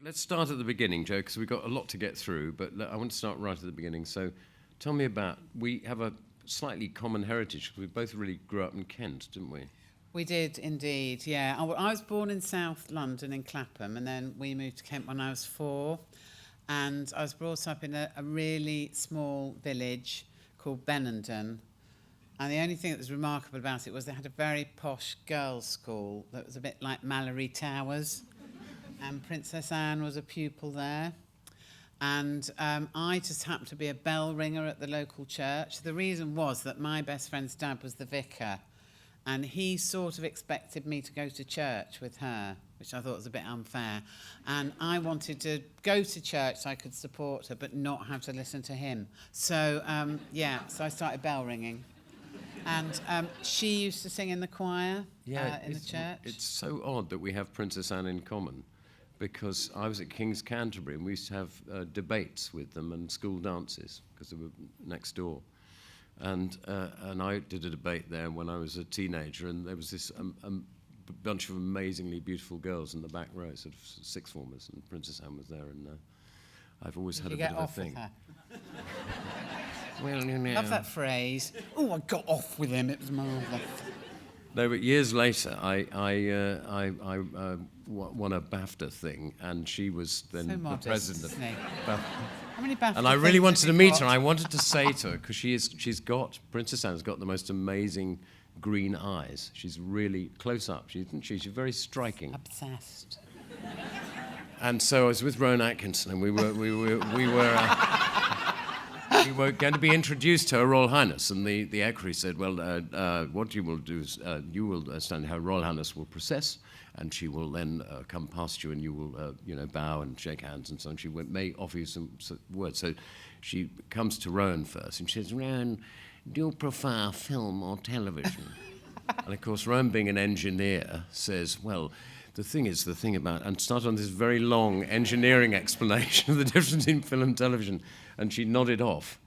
Let's start at the beginning, Joe, because we've got a lot to get through, but I want to start right at the beginning. So tell me we have a slightly common heritage, because we both really grew up in Kent, didn't we? We did indeed, yeah. I was born in South London in Clapham, and then we moved to Kent when I was 4. And I was brought up in a really small village called Benenden. And the only thing that was remarkable about it was they had a very posh girls' school that was a bit like Mallory Towers. And Princess Anne was a pupil there. And I just happened to be a bell ringer at the local church. The reason was that my best friend's dad was the vicar. And he sort of expected me to go to church with her, which I thought was a bit unfair. And I wanted to go to church so I could support her, but not have to listen to him. So, so I started bell ringing. And she used to sing in the choir in the church. It's so odd that we have Princess Anne in common, because I was at King's Canterbury and we used to have debates with them and school dances, because they were next door. And I did a debate there when I was a teenager, and there was this bunch of amazingly beautiful girls in the back row, sort of sixth formers, and Princess Anne was there, and I've always had a bit of a thing. Well, you know. Love that phrase. Oh, I got off with him. It was marvellous. No, but years later, I won a BAFTA thing, and she was then So the modest, president of isn't he? BAFTA. How many BAFTA And I really things wanted have to you meet her. got? I wanted to say to her, because Princess Anne's got the most amazing green eyes. She's really close up, isn't she? She's very striking. Obsessed. And so I was with Rowan Atkinson, and we were going to be introduced to Her Royal Highness, and the equerry said, well, what you will do is you will stand, Her Royal Highness will process, and she will then come past you, and you will, bow and shake hands and so on. She may offer you some words. So she comes to Rowan first, and she says, Rowan, do you prefer film or television? And of course, Rowan, being an engineer, says, well, the thing about, and start on this very long engineering explanation of the difference in film and television, and she nodded off.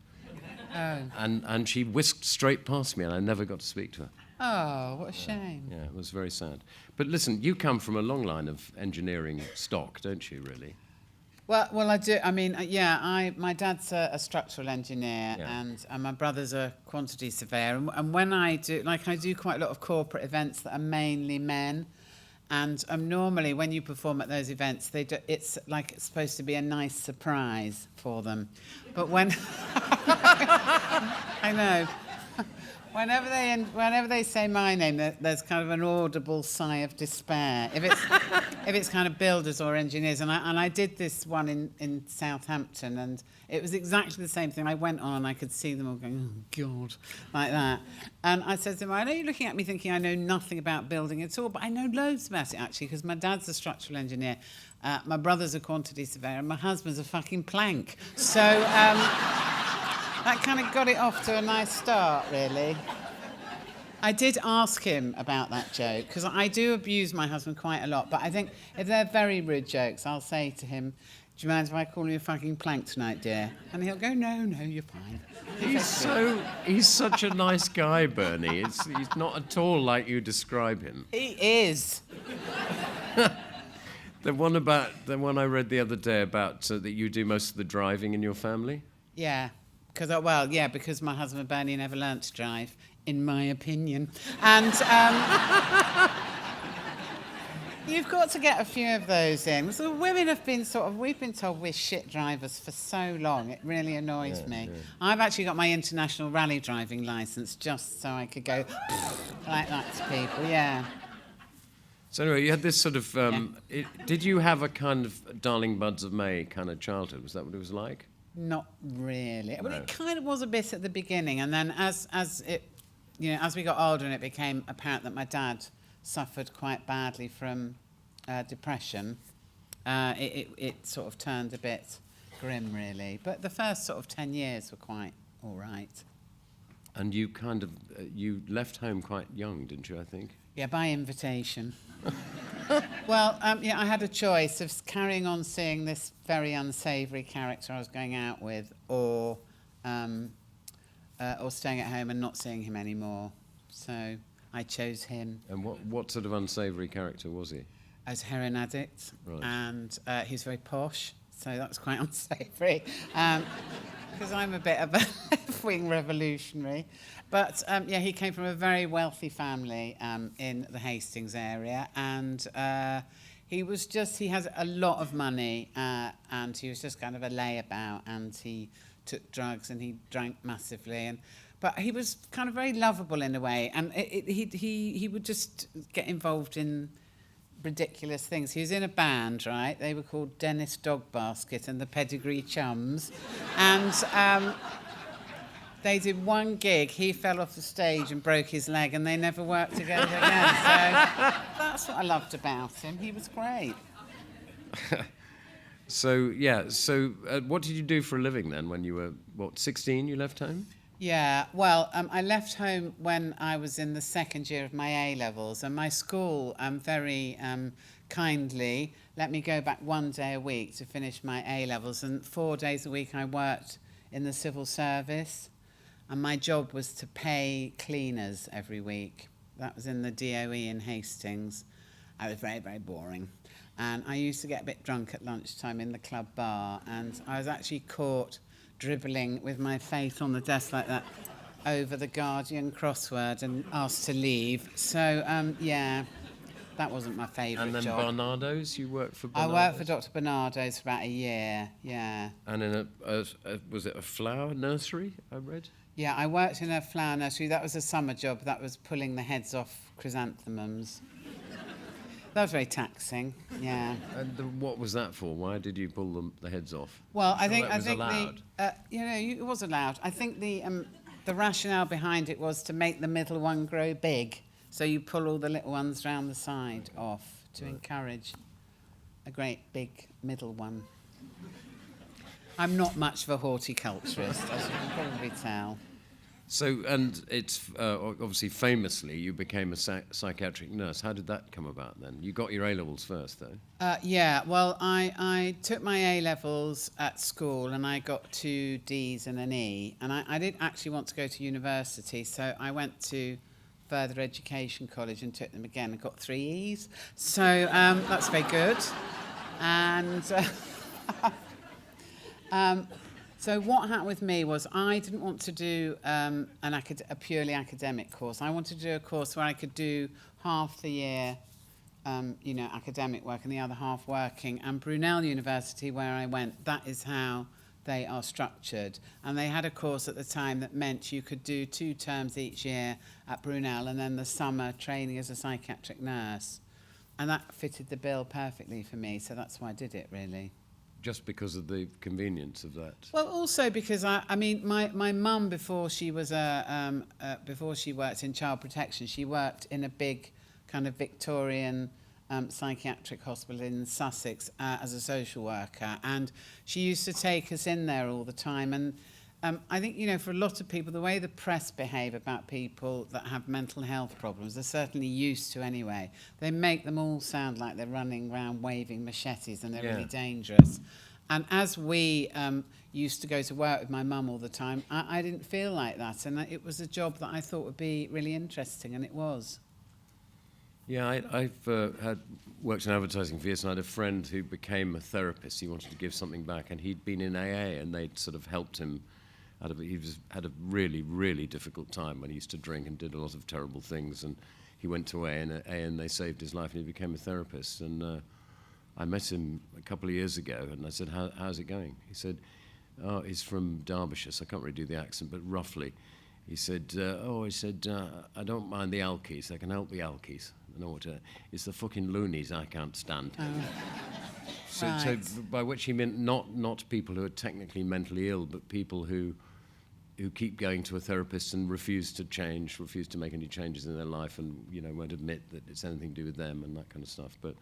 Oh. And she whisked straight past me, and I never got to speak to her. Oh, what a shame. Yeah, it was very sad. But listen, you come from a long line of engineering stock, don't you, really? Well, I do. I mean, my dad's a structural engineer, Yeah. and my brother's a quantity surveyor. And when I do quite a lot of corporate events that are mainly men. And normally, when you perform at those events, it's like it's supposed to be a nice surprise for them. But when I know, whenever they say my name, there's kind of an audible sigh of despair. If it's kind of builders or engineers, and I did this one in Southampton, and it was exactly the same thing. I went on, and I could see them all going, oh God, like that. And I said to them, I know you're looking at me thinking I know nothing about building at all, but I know loads about it actually, because my dad's a structural engineer, my brother's a quantity surveyor, and my husband's a fucking plank. So that kind of got it off to a nice start, really. I did ask him about that joke, because I do abuse my husband quite a lot, but I think if they're very rude jokes, I'll say to him, do you mind if I call you a fucking plank tonight, dear? And he'll go, no, you're fine. He's such a nice guy, Bernie. He's not at all like you describe him. He is. The one I read the other day about that you do most of the driving in your family? Yeah, because my husband Bernie never learnt to drive, in my opinion. And you've got to get a few of those in. So women have been we've been told we're shit drivers for so long. It really annoys me. Yeah. I've actually got my international rally driving licence just so I could go like that to people, yeah. So anyway, you had this sort of, did you have a kind of Darling Buds of May kind of childhood? Was that what it was like? Not really. No. Well, it kind of was a bit at the beginning, and then as we got older and it became apparent that my dad suffered quite badly from depression, it sort of turned a bit grim, really. But the first sort of 10 years were quite all right. And you kind of, you left home quite young, didn't you, I think? Yeah, by invitation. Well, I had a choice of carrying on seeing this very unsavoury character I was going out with, or staying at home and not seeing him anymore. So I chose him. And what sort of unsavoury character was he? as a heroin addict, Right. and he was very posh, so that was quite unsavoury. Because I'm a bit of a left-wing revolutionary. But, yeah, he came from a very wealthy family in the Hastings area, and he has a lot of money, and he was just kind of a layabout, and he took drugs, and he drank massively, but he was kind of very lovable in a way, and he would just get involved in ridiculous things. He was in a band, right? They were called Dennis Dogbasket and the Pedigree Chums. And they did one gig, he fell off the stage and broke his leg, and they never worked together again. So that's what I loved about him. He was great. So what did you do for a living then when you were, 16 you left home? Yeah, well, I left home when I was in the second year of my A-levels, and my school very kindly let me go back one day a week to finish my A-levels, and 4 days a week I worked in the civil service, and my job was to pay cleaners every week. That was in the DOE in Hastings. I was very, very boring. And I used to get a bit drunk at lunchtime in the club bar, and I was actually caught dribbling with my face on the desk like that over the Guardian crossword and asked to leave. So, yeah, that wasn't my favourite job. And then Barnardo's, you worked for I Barnardo's? worked for Dr. Barnardo's for about a year, yeah. And in was it a flower nursery, I read? Yeah, I worked in a flower nursery. That was a summer job. That was pulling the heads off chrysanthemums. That was very taxing, yeah. And what was that for? Why did you pull the heads off? Well, I Sure think that was allowed. it was allowed. I think the rationale behind it was to make the middle one grow big, so you pull all the little ones round the side off to encourage a great big middle one. I'm not much of a horticulturist, as you can probably tell. So, and it's obviously famously you became a psychiatric nurse. How did that come about then? You got your A-levels first, though. Yeah, well, I took my A-levels at school, and I got 2 Ds and an E, and I didn't actually want to go to university, so I went to further education college and took them again and got 3 E's. So that's very good. And so what happened with me was I didn't want to do a purely academic course. I wanted to do a course where I could do half the year, academic work and the other half working. And Brunel University, where I went, that is how they are structured. And they had a course at the time that meant you could do 2 terms each year at Brunel and then the summer training as a psychiatric nurse. And that fitted the bill perfectly for me, so that's why I did it, really. Just because of the convenience of that? Well, also because my mum, before she was before she worked in child protection, she worked in a big kind of Victorian psychiatric hospital in Sussex as a social worker, and she used to take us in there all the time. And I think, for a lot of people, the way the press behave about people that have mental health problems, they're certainly used to anyway. They make them all sound like they're running around waving machetes and they're really dangerous. And as we used to go to work with my mum all the time, I didn't feel like that. And it was a job that I thought would be really interesting, and it was. Yeah, I've worked in advertising for years, and I had a friend who became a therapist. He wanted to give something back, and he'd been in AA, and they'd sort of helped him. He had a really, really difficult time when he used to drink and did a lot of terrible things, and he went to AA and they saved his life, and he became a therapist. And I met him a couple of years ago, and I said, how's it going? He said, he's from Derbyshire, so I can't really do the accent, but roughly. He said, I don't mind the alkies, I can help the alkies. I know what it's the fucking loonies I can't stand. So by which he meant not people who are technically mentally ill, but people who keep going to a therapist and refuse to change, refuse to make any changes in their life, and won't admit that it's anything to do with them and that kind of stuff. But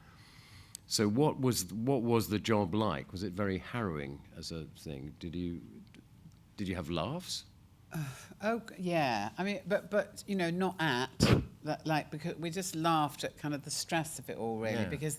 so what was the job like? Was it very harrowing as a thing? Did you have laughs? Oh yeah, I mean, but not at that, like, because we just laughed at kind of the stress of it all, really, because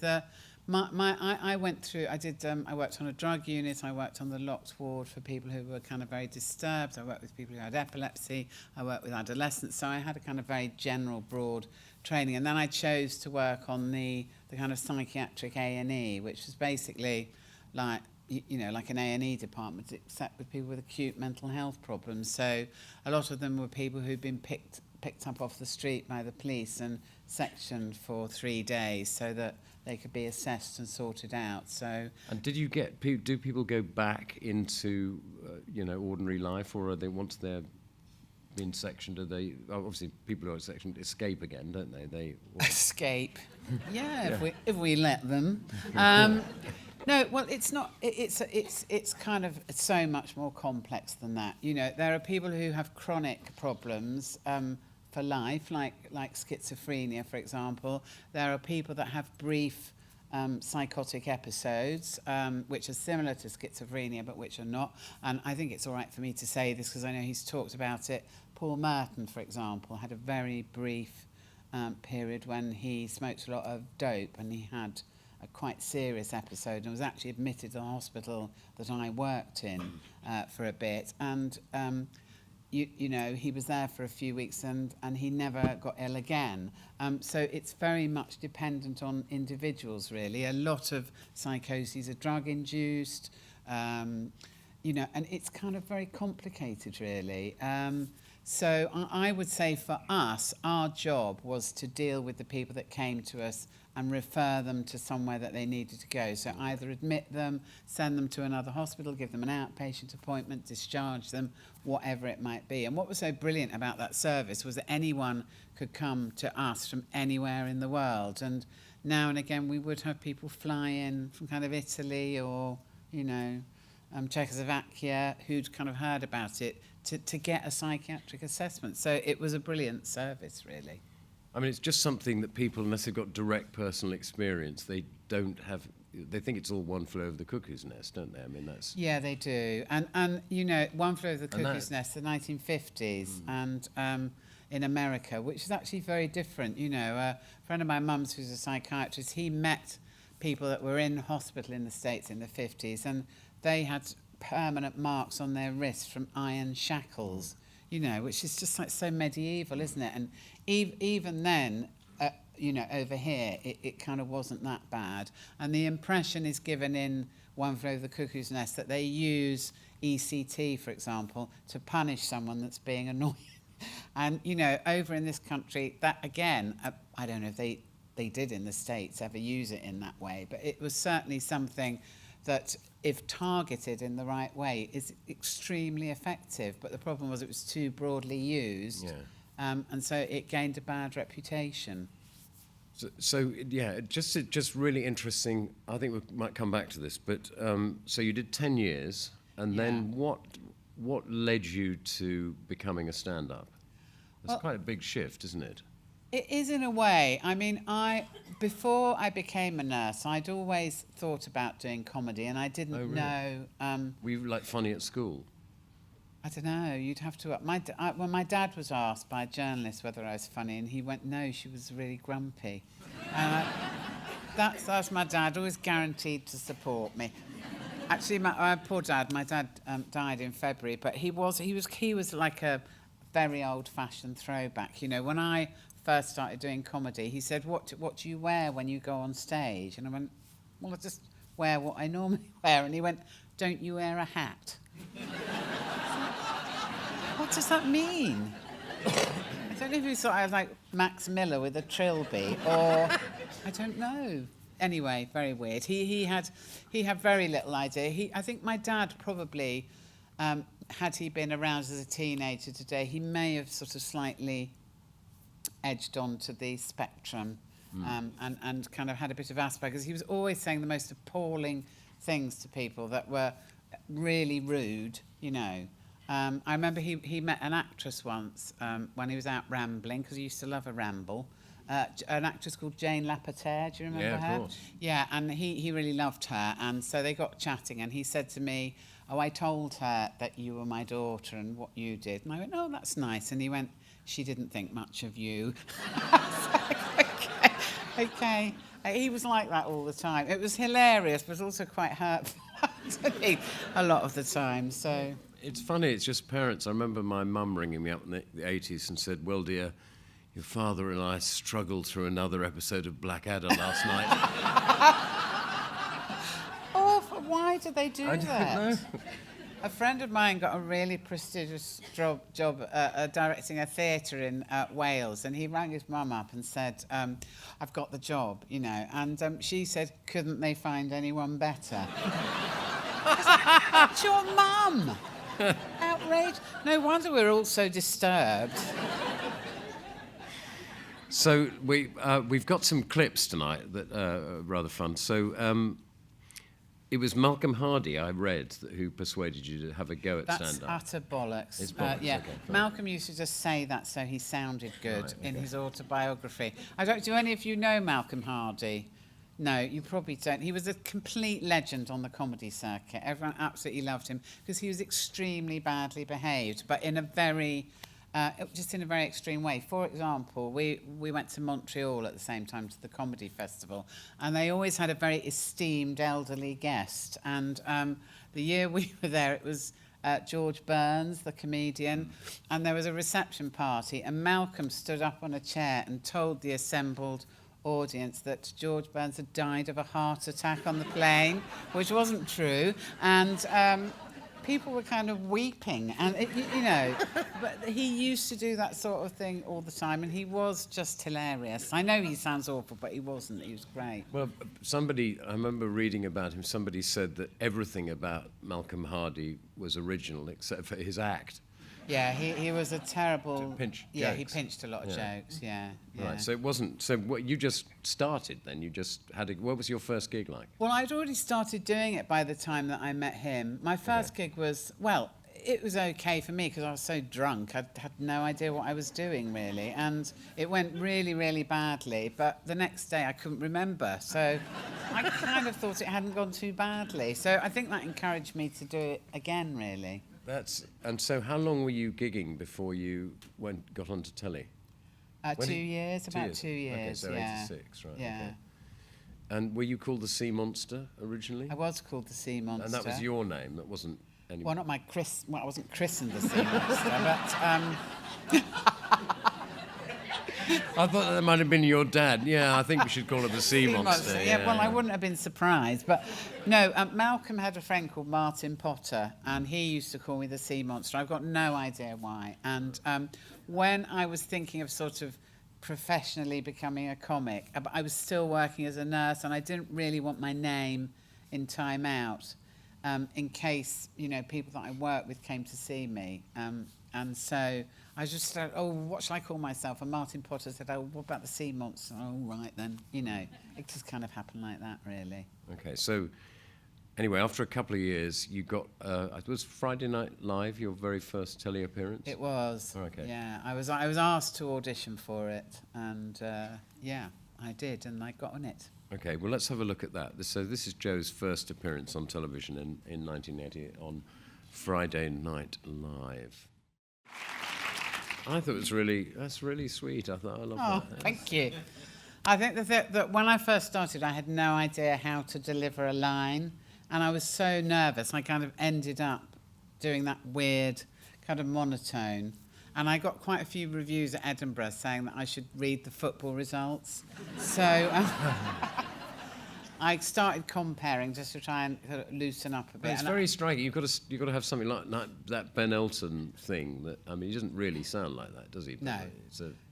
I went through, I worked on a drug unit, I worked on the locked ward for people who were kind of very disturbed, I worked with people who had epilepsy, I worked with adolescents, so I had a kind of very general, broad training. And then I chose to work on the kind of psychiatric A&E, which was basically like, like an A&E department, except with people with acute mental health problems. So a lot of them were people who'd been picked up off the street by the police and sectioned for 3 days so that they could be assessed and sorted out. So, and did you do people go back into ordinary life, or are they, once they're been sectioned, do they, obviously people who are sectioned escape again, don't they? Escape, yeah. If we let them. No, well, it's not. It's kind of so much more complex than that. There are people who have chronic problems for life, like schizophrenia, for example. There are people that have brief psychotic episodes, which are similar to schizophrenia, but which are not. And I think it's all right for me to say this because I know he's talked about it. Paul Merton, for example, had a very brief period when he smoked a lot of dope, and he had a quite serious episode and was actually admitted to the hospital that I worked in for a bit. And, he was there for a few weeks and he never got ill again. So it's very much dependent on individuals, really. A lot of psychoses are drug-induced, and it's kind of very complicated, really. So I would say for us, our job was to deal with the people that came to us and refer them to somewhere that they needed to go. So either admit them, send them to another hospital, give them an outpatient appointment, discharge them, whatever it might be. And what was so brilliant about that service was that anyone could come to us from anywhere in the world. And now and again, we would have people fly in from kind of Italy or, Czechoslovakia who'd kind of heard about it to get a psychiatric assessment. So it was a brilliant service, really. I mean, it's just something that people, unless they've got direct personal experience, they don't have. They think it's all one flew over the cuckoo's nest, don't they? I mean, that's... Yeah, they do. And one flew over the cuckoo's nest, the 1950s, and in America, which is actually very different. A friend of my mum's who's a psychiatrist, he met people that were in hospital in the States in the 50s, and they had permanent marks on their wrists from iron shackles, which is just like so medieval, isn't it? And even then, over here, it kind of wasn't that bad. And the impression is given in One Flew Over the Cuckoo's Nest that they use ECT, for example, to punish someone that's being annoying. And, over in this country, that, again, I don't know if they did in the States ever use it in that way, but it was certainly something that, if targeted in the right way, is extremely effective. But the problem was it was too broadly used, and so it gained a bad reputation. So just really interesting. I think we might come back to this, but so you did 10 years, and then what led you to becoming a stand-up? That's quite a big shift, isn't it? It is, in a way. I mean, before I became a nurse, I'd always thought about doing comedy, and I didn't know... Were you, like, funny at school? I don't know. You'd have to... When my dad was asked by a journalist whether I was funny, and he went, no, she was really grumpy. That's my dad, always guaranteed to support me. Actually, my poor dad, my dad died in February, but he was like a very old-fashioned throwback. When I first started doing comedy, he said, what do you wear when you go on stage? And I went, well, I just wear what I normally wear. And he went, don't you wear a hat? What does that mean? I don't know if he thought I was like Max Miller with a trilby, or I don't know. Anyway, very weird. He had very little idea. I think my dad probably, had he been around as a teenager today, he may have sort of slightly edged onto the spectrum, and kind of had a bit of Asperger's. He was always saying the most appalling things to people that were really rude, I remember he met an actress once when he was out rambling, because he used to love a ramble, an actress called Jane Lapater. Do you remember her? Yeah, of course. Yeah, and he really loved her, and so they got chatting, and he said to me, oh, I told her that you were my daughter and what you did. And I went, oh, that's nice. And he went, she didn't think much of you. I was like, okay. He was like that all the time. It was hilarious, but also quite hurtful to me a lot of the time. So It's funny, it's just parents. I remember my mum ringing me up in the 80s and said, well, dear, your father and I struggled through another episode of Blackadder last night. oh, why did they do I that? don't know. A friend of mine got a really prestigious job directing a theatre in Wales, and he rang his mum up and said, I've got the job, you know, and she said, couldn't they find anyone better? It's your mum! Outrage. No wonder we're all so disturbed. So we've got some clips tonight that are rather fun. So it was Malcolm Hardee, I read, who persuaded you to have a go at stand-up. That's utter bollocks. It's bollocks, yeah. okay, fine. Malcolm used to just say that so he sounded good Right, in okay. his autobiography. Do any of you know Malcolm Hardee? No, you probably don't. He was a complete legend on the comedy circuit. Everyone absolutely loved him because he was extremely badly behaved, but in a very... just in a very extreme way. For example, we went to Montreal at the same time to the comedy festival, and they always had a very esteemed elderly guest. And the year we were there, it was George Burns, the comedian, and there was a reception party, and Malcolm stood up on a chair and told the assembled audience that George Burns had died of a heart attack on the plane, which wasn't true, and people were kind of weeping, and you know, but he used to do that sort of thing all the time, and he was just hilarious. I know he sounds awful, but he wasn't. He was great. Well, I remember reading about him, somebody said that everything about Malcolm Hardee was original except for his act. Yeah, he was a terrible... To pinch Yeah, he jokes. pinched a lot of jokes, yeah. Right, so it wasn't... So what, you just started then? You just had a... What was your first gig like? Well, I'd already started doing it by the time that I met him. My first gig was, well, it was okay for me because I was so drunk. I had no idea what I was doing, really. And it went really, really badly. But the next day I couldn't remember. So I kind of thought it hadn't gone too badly. So I think that encouraged me to do it again, really. And so how long were you gigging before you got onto telly? 2 years, about 2 years, Okay, so yeah. 86, right. Yeah. Okay. And were you called the Sea Monster originally? I was called the Sea Monster. And that was your name, that wasn't anyone? Well, not my I wasn't christened the Sea Monster, but... I thought that might have been your dad. Yeah, I think we should call it the Sea Monster. Yeah, well, I wouldn't have been surprised. But no, Malcolm had a friend called Martin Potter, and he used to call me the Sea Monster. I've got no idea why. And when I was thinking of sort of professionally becoming a comic, I was still working as a nurse, and I didn't really want my name in Time Out in case, you know, people that I worked with came to see me. And so I just started, what shall I call myself? And Martin Potter said, what about the Sea Monster? Oh, right then. You know, it just kind of happened like that, really. Okay, so anyway, after a couple of years, you got, it was Friday Night Live, your very first telly appearance? It was. Oh, okay. Yeah, I was asked to audition for it, and yeah, I did, and I got on it. Okay, well, let's have a look at that. So this is Joe's first appearance on television in 1980 on Friday Night Live. I thought that's really sweet. I love that. Oh, thank you. I think that when I first started, I had no idea how to deliver a line, and I was so nervous. I kind of ended up doing that weird kind of monotone. And I got quite a few reviews at Edinburgh saying that I should read the football results. So I started comparing just to try and sort of loosen up a bit. But it's very striking. You've got to have something like that Ben Elton thing. That, I mean, he doesn't really sound like that, does he? No,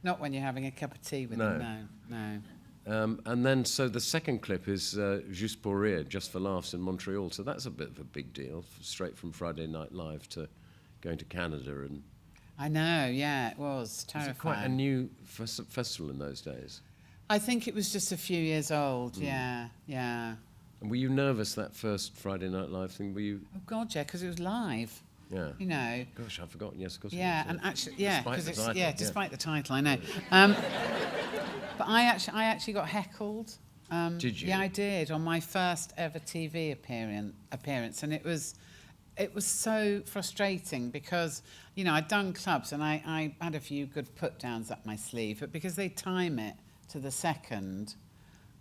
not when you're having a cup of tea with him. No. And then, so the second clip is Juste pour rire, Just for Laughs in Montreal. So that's a bit of a big deal, straight from Friday Night Live to going to Canada. And I know, yeah, it was terrifying. Was it quite a new festival in those days? I think it was just a few years old, yeah. And were you nervous, that first Friday Night Live thing? Were you? Oh, God, yeah, because it was live. Yeah. You know. Gosh, I've forgotten. Yes, of course. Yeah, and actually, yeah, despite the title, I know. But I actually got heckled. Did you? Yeah, I did on my first ever TV appearance, and it was so frustrating because, you know, I'd done clubs and I had a few good put-downs up my sleeve, but because they time it to the second,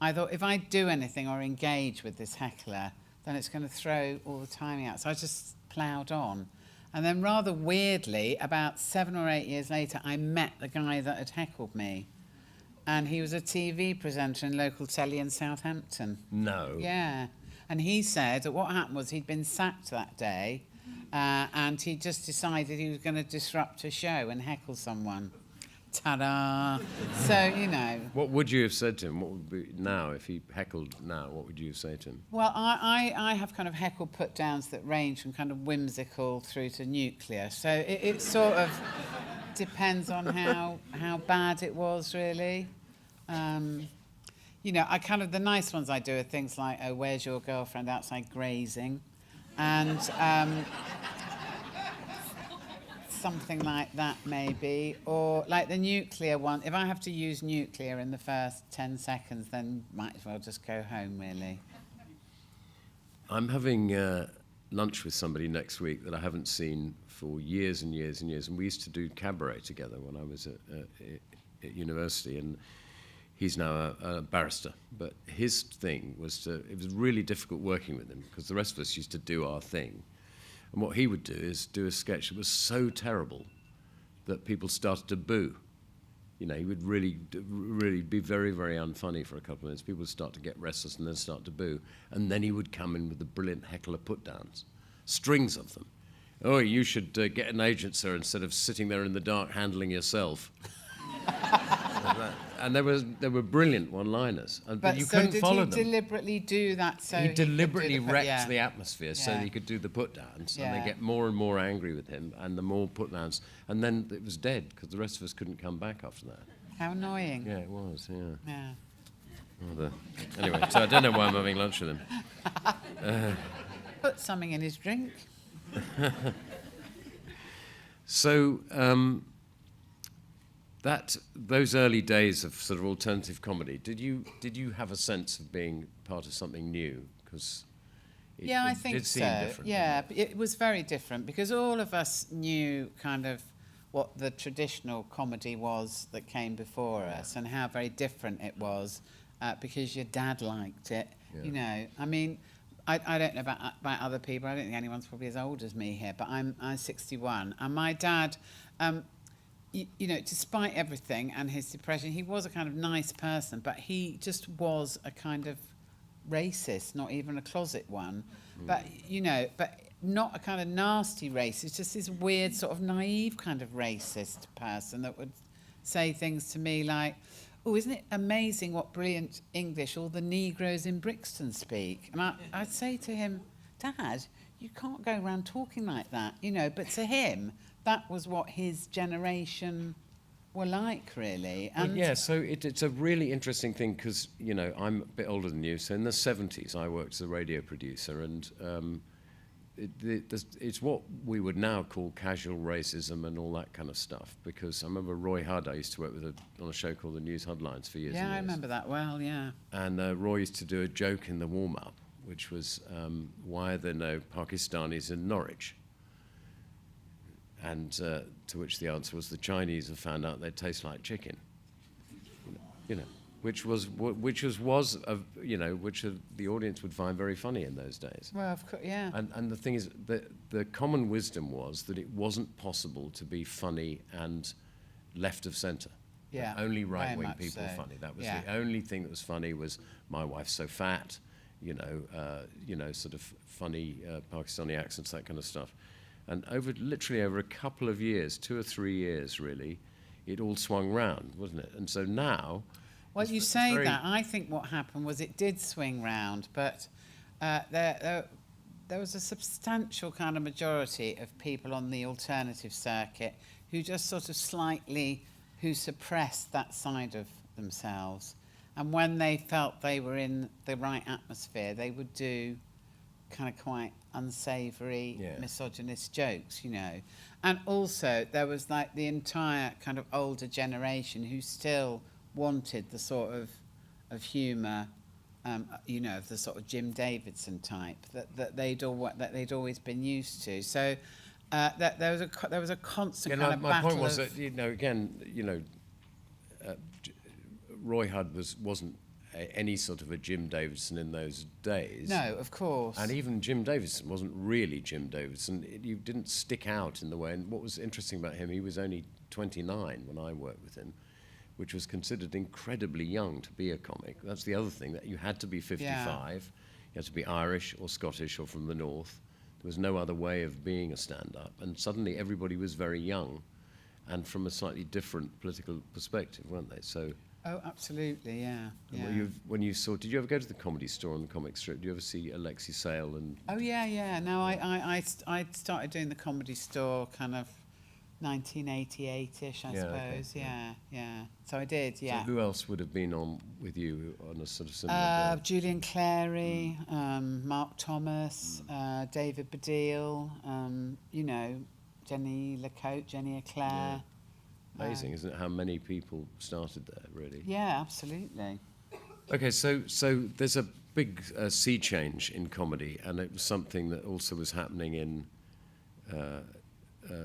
I thought if I do anything or engage with this heckler, then it's going to throw all the timing out. So I just ploughed on. And then rather weirdly, about 7 or 8 years later, I met the guy that had heckled me. And he was a TV presenter in local telly in Southampton. No. Yeah. And he said that what happened was he'd been sacked that day, and he just decided he was going to disrupt a show and heckle someone. Ta-da! So, you know. What would you have said to him? What would be now, if he heckled now, what would you say to him? Well, I have kind of heckle put-downs that range from kind of whimsical through to nuclear. So it sort of depends on how bad it was, really. You know, I kind of, the nice ones I do are things like, oh, where's your girlfriend outside grazing? And something like that, maybe. Or like the nuclear one, if I have to use nuclear in the first 10 seconds, then might as well just go home, really. I'm having lunch with somebody next week that I haven't seen for years and years and years. And we used to do cabaret together when I was at university. And he's now a barrister. But his thing was it was really difficult working with him because the rest of us used to do our thing. And what he would do is do a sketch that was so terrible that people started to boo. You know, he would really be very, very unfunny for a couple of minutes. People would start to get restless and then start to boo. And then he would come in with the brilliant Heckler putdowns, strings of them. Oh, you should get an agent, sir, instead of sitting there in the dark handling yourself. And there were brilliant one-liners, but you couldn't follow them. Did he deliberately do that so he deliberately wrecked yeah. the atmosphere so that he could do the put-downs, Yeah. and they get more and more angry with him, and the more put-downs, and then it was dead because the rest of us couldn't come back after that. How annoying. Yeah, it was. Yeah. Yeah. Anyway, so I don't know why I'm having lunch with him. Put something in his drink. So. Those early days of sort of alternative comedy, did you have a sense of being part of something new? Because I think did seem so. different. Yeah, it was very different because all of us knew kind of what the traditional comedy was that came before us and how very different it was because your dad liked it. Yeah. You know, I mean, I don't know about other people. I don't think anyone's probably as old as me here, but I'm 61, and my dad. You know, despite everything and his depression, he was a kind of nice person, but he just was a kind of racist, not even a closet one. But, you know, but not a kind of nasty racist, just this weird sort of naive kind of racist person that would say things to me like, oh, isn't it amazing what brilliant English all the Negroes in Brixton speak? And I'd say to him, Dad, you can't go around talking like that, you know, but to him, that was what his generation were like, really. And well, yeah, so it's a really interesting thing because, you know, I'm a bit older than you. So in the 70s, I worked as a radio producer, and it's what we would now call casual racism and all that kind of stuff. Because I remember Roy Hardee, I used to work with on a show called The News Headlines for years and years. Yeah, I remember that well, yeah. And Roy used to do a joke in the warm-up, which was, why are there no Pakistanis in Norwich? And to which the answer was the Chinese have found out they taste like chicken. You know, which the audience would find very funny in those days. Well, of course, yeah. And the thing is, the common wisdom was that it wasn't possible to be funny and left of centre. Yeah, only right-wing people so. were funny. That was the only thing that was funny was my wife's so fat, you know, sort of funny Pakistani accents, that kind of stuff. And literally over a couple of years, 2 or 3 years really, it all swung round, wasn't it? And so now... Well, you say that. I think what happened was it did swing round, but there was a substantial kind of majority of people on the alternative circuit who just sort of who suppressed that side of themselves. And when they felt they were in the right atmosphere, they would do kind of quite unsavoury, misogynist jokes, you know. And also there was like the entire kind of older generation who still wanted the sort of humour, you know, of the sort of Jim Davidson type that they'd always been used to. So that there was a constant kind of my battle. point was that, you know, again, you know, Roy Hudd wasn't any sort of a Jim Davidson in those days. No, of course. And even Jim Davidson wasn't really Jim Davidson. You didn't stick out in the way. And what was interesting about him, he was only 29 when I worked with him, which was considered incredibly young to be a comic. That's the other thing, that you had to be 55. Yeah. You had to be Irish or Scottish or from the north. There was no other way of being a stand-up. And suddenly everybody was very young and from a slightly different political perspective, weren't they? So. Oh, absolutely, yeah. When you saw, did you ever go to the Comedy Store on the comic strip? Did you ever see Alexi Sale and? Oh yeah. No, I started doing the Comedy Store kind of 1988ish, I suppose. Okay. Yeah. So I did. Yeah. So who else would have been on with you on a sort of similar bill? Julian Clary, Mark Thomas, David Baddiel, Jenny Lecote, Jenny Eclair. Yeah. Amazing, isn't it, how many people started there, really? Yeah, absolutely. Okay, so there's a big sea change in comedy, and it was something that also was happening in a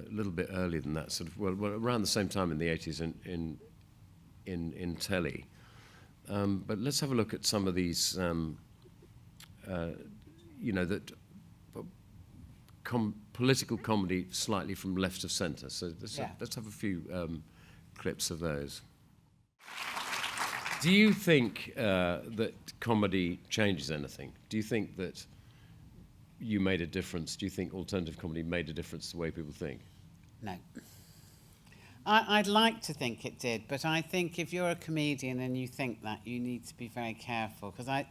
little bit earlier than that, sort of well around the same time in the 80s in telly. But let's have a look at some of these, political comedy slightly from left of centre. So let's have a few clips of those. Do you think that comedy changes anything? Do you think that you made a difference? Do you think alternative comedy made a difference to the way people think? No. I'd like to think it did, but I think if you're a comedian and you think that, you need to be very careful, because I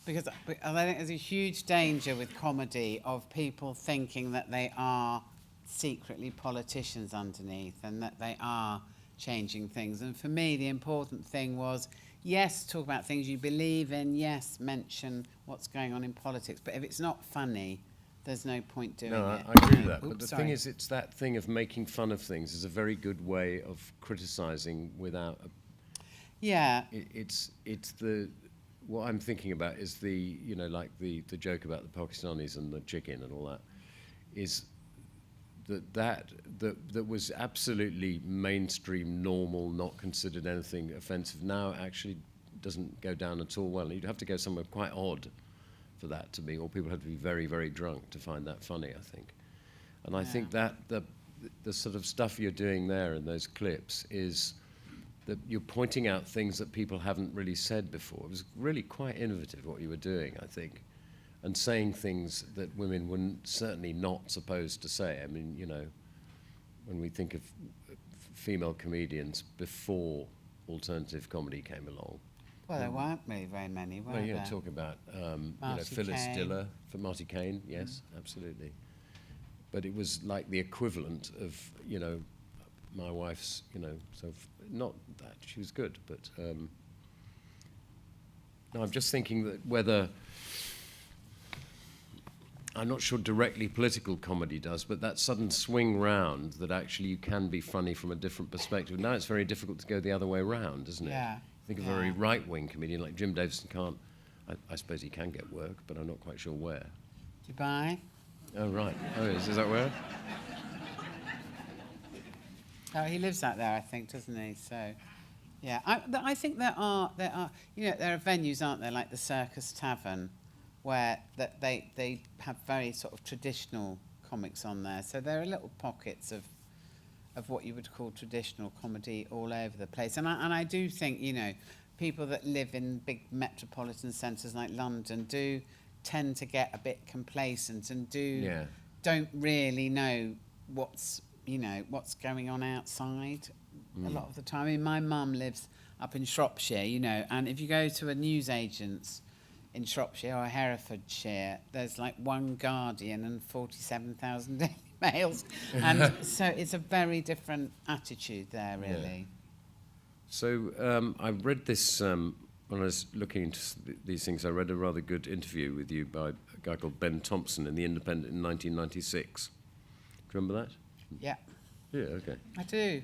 think there's a huge danger with comedy of people thinking that they are secretly politicians underneath and that they are changing things. And for me, the important thing was, yes, talk about things you believe in, yes, mention what's going on in politics, but if it's not funny, there's no point doing it. No, I agree with that. But the thing is, it's that thing of making fun of things is a very good way of criticising without Yeah. It's the... What I'm thinking about is the joke about the Pakistanis and the chicken and all that, is that was absolutely mainstream, normal, not considered anything offensive. Now actually doesn't go down at all well. You'd have to go somewhere quite odd for that to be, or people have to be very, very drunk to find that funny, I think. And I think that the sort of stuff you're doing there in those clips is that you're pointing out things that people haven't really said before. It was really quite innovative what you were doing, I think, and saying things that women were certainly not supposed to say. I mean, when we think of female comedians before alternative comedy came along. Well, there weren't really very many, were there? Well, talk about Phyllis Kane. Diller, for Marty Kane, yes, absolutely. But it was like the equivalent of, my wife's, not that she was good, but no, I'm just thinking that whether, I'm not sure directly political comedy does, but that sudden swing round that actually you can be funny from a different perspective. Now it's very difficult to go the other way round, isn't it? Yeah. Think of a very right-wing comedian like Jim Davidson can't, I suppose he can get work, but I'm not quite sure where. Dubai. Oh, right. Oh, is that where? Oh, he lives out there, I think, doesn't he? So, yeah. I think there are there are venues, aren't there, like the Circus Tavern, where that they have very sort of traditional comics on there. So there are little pockets of what you would call traditional comedy all over the place. And I do think, people that live in big metropolitan centres like London do tend to get a bit complacent and don't really know what's going on outside a lot of the time. I mean, my mum lives up in Shropshire, and if you go to a newsagent's in Shropshire or Herefordshire, there's like one Guardian and 47,000 Daily Mails. And so it's a very different attitude there, really. Yeah. So I read this, when I was looking into these things, I read a rather good interview with you by a guy called Ben Thompson in The Independent in 1996. Do you remember that? Yeah. Yeah, okay. I do.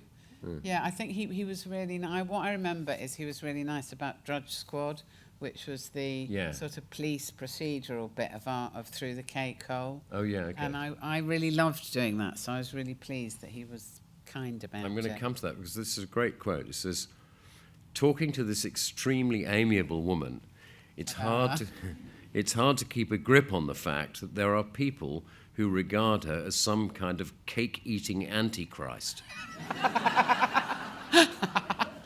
Yeah, I think he was really nice. What I remember is he was really nice about Drudge Squad, which was the sort of police procedural bit of Through the Cake Hole. Oh, yeah, okay. And I really loved doing that, so I was really pleased that he was kind about it. I'm going to come to that because this is a great quote. It says, talking to this extremely amiable woman, it's hard to keep a grip on the fact that there are people who regard her as some kind of cake-eating antichrist.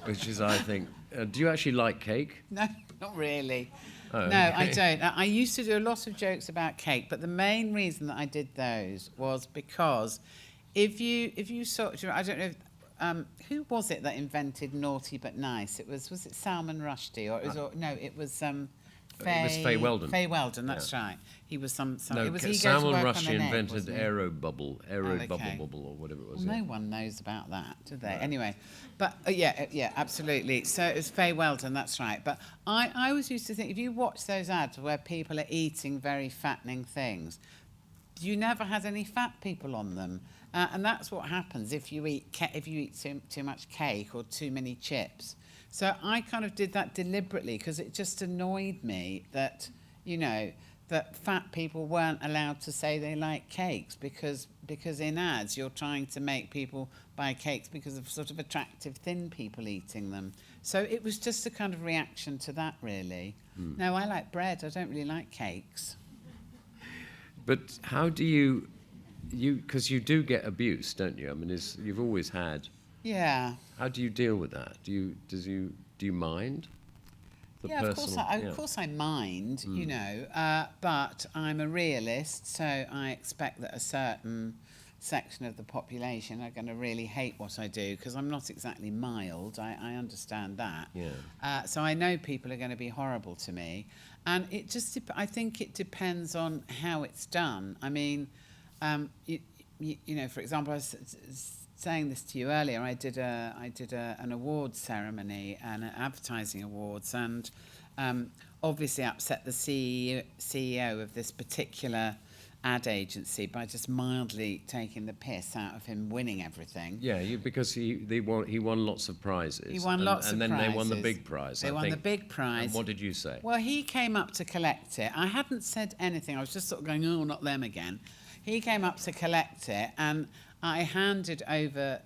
Which is, I think, do you actually like cake? No, not really. Oh, no, okay. I don't. I used to do a lot of jokes about cake, but the main reason that I did those was because if you sort of, I don't know, who was it that invented naughty but nice? Was it Salman Rushdie or it was Faye Weldon. Faye Weldon, that's right. He was some No, it was he Salman goes to work Rushdie on an egg, invented wasn't he? aerobubble okay. bubble, or whatever it was. Well, yeah. no one knows about that, do they? Anyway, but yeah, absolutely. So it was Faye Weldon, that's right. But I always used to think, if you watch those ads where people are eating very fattening things, you never had any fat people on them. And that's what happens if you eat too much cake or too many chips. So I kind of did that deliberately because it just annoyed me that, that fat people weren't allowed to say they like cakes because in ads you're trying to make people buy cakes because of sort of attractive thin people eating them. So it was just a kind of reaction to that, really. No, I like bread. I don't really like cakes. But how do you because you do get abuse, don't you? I mean, you've always had. Yeah. How do you deal with that? Do you mind? Of course I mind, but I'm a realist, so I expect that a certain section of the population are going to really hate what I do because I'm not exactly mild. I understand that. Yeah. So I know people are going to be horrible to me, and it just I think it depends on how it's done. I mean, for example, I was saying this to you earlier. I did an awards ceremony and advertising awards, and obviously upset the CEO of this particular ad agency by just mildly taking the piss out of him winning everything. Yeah, because he won lots of prizes. He won lots of prizes. And then they won the big prize. They won the big prize. And what did you say? Well, he came up to collect it. I hadn't said anything. I was just sort of going, oh, not them again. He came up to collect it, and I handed over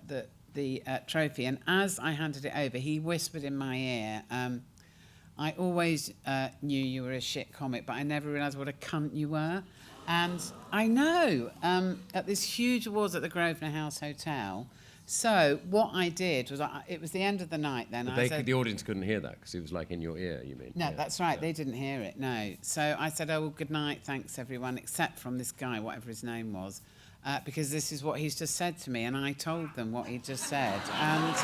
the trophy. And as I handed it over, he whispered in my ear, I always knew you were a shit comic, but I never realised what a cunt you were. And I know, at this huge awards at the Grosvenor House Hotel. So what I did was, it was the end of the night then. The audience couldn't hear that because it was like in your ear, you mean? No, yeah. That's right. Yeah. They didn't hear it, no. So I said, oh, well, good night, thanks everyone, except from this guy, whatever his name was, because this is what he's just said to me. And I told them what he just said. And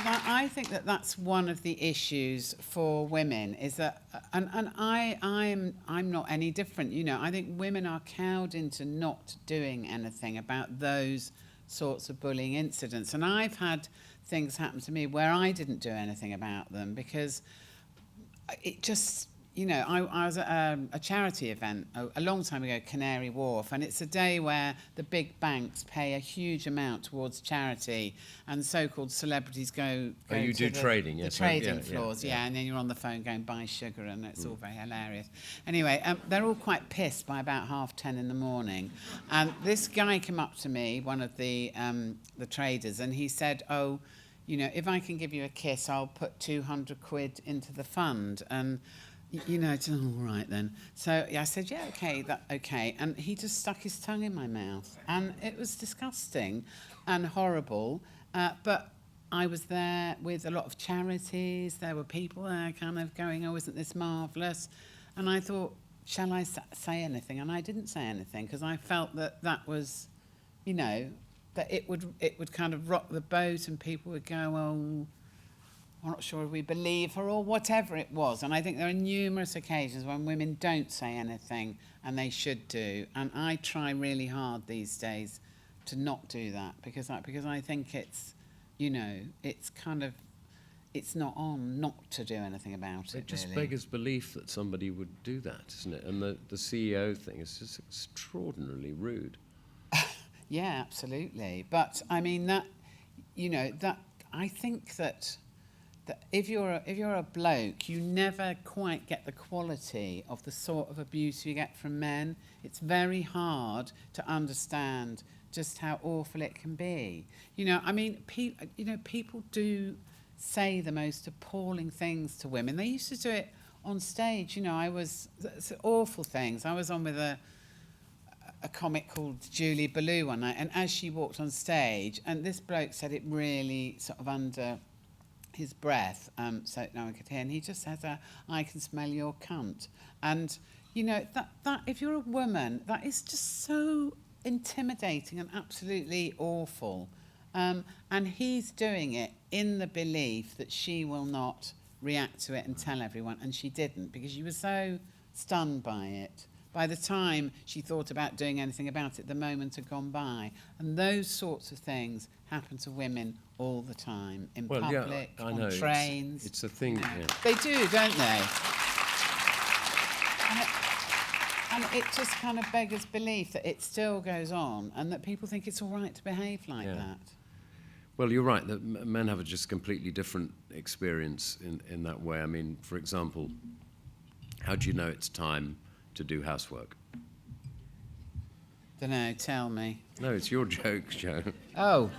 I think that's one of the issues for women is that, and I'm not any different. I think women are cowed into not doing anything about those sorts of bullying incidents. And I've had things happen to me where I didn't do anything about them because it just. I was at a charity event a long time ago, Canary Wharf, and it's a day where the big banks pay a huge amount towards charity, and so-called celebrities go you to do trading, the yes, trading floors, and then you're on the phone going, buy sugar, and it's all very hilarious. Anyway, they're all quite pissed by about 10:30 in the morning, and this guy came up to me, one of the traders, and he said, oh, if I can give you a kiss, I'll put 200 quid into the fund, and it's all right then. So I said, yeah, okay. And he just stuck his tongue in my mouth. And it was disgusting and horrible. But I was there with a lot of charities. There were people there kind of going, oh, isn't this marvellous? And I thought, shall I say anything? And I didn't say anything because I felt that was, that it would kind of rock the boat and people would go, oh, I'm not sure if we believe her or whatever it was. And I think there are numerous occasions when women don't say anything and they should do. And I try really hard these days to not do that because I think it's, it's not on not to do anything about it. It just really beggars belief that somebody would do that, isn't it? And the CEO thing is just extraordinarily rude. Yeah, absolutely. But I mean that I think that if you're a bloke, you never quite get the quality of the sort of abuse you get from men. It's very hard to understand just how awful it can be. I mean, people do say the most appalling things to women. They used to do it on stage. It's awful things. I was on with a comic called Julie Ballou one night, and as she walked on stage, and this bloke said it really sort of under his breath, so no one could hear, and he just said, I can smell your cunt. And, that if you're a woman, that is just so intimidating and absolutely awful. And he's doing it in the belief that she will not react to it and tell everyone, and she didn't, because she was so stunned by it. By the time she thought about doing anything about it, the moment had gone by. And those sorts of things happen to women all the time, in public, on trains. It's a thing. Yeah. They do, don't they? And it just kind of beggars belief that it still goes on and that people think it's all right to behave like that. Well, you're right, that men have a just completely different experience in that way. I mean, for example, how do you know it's time to do housework? Dunno, tell me. No, it's your joke, Joe. Oh.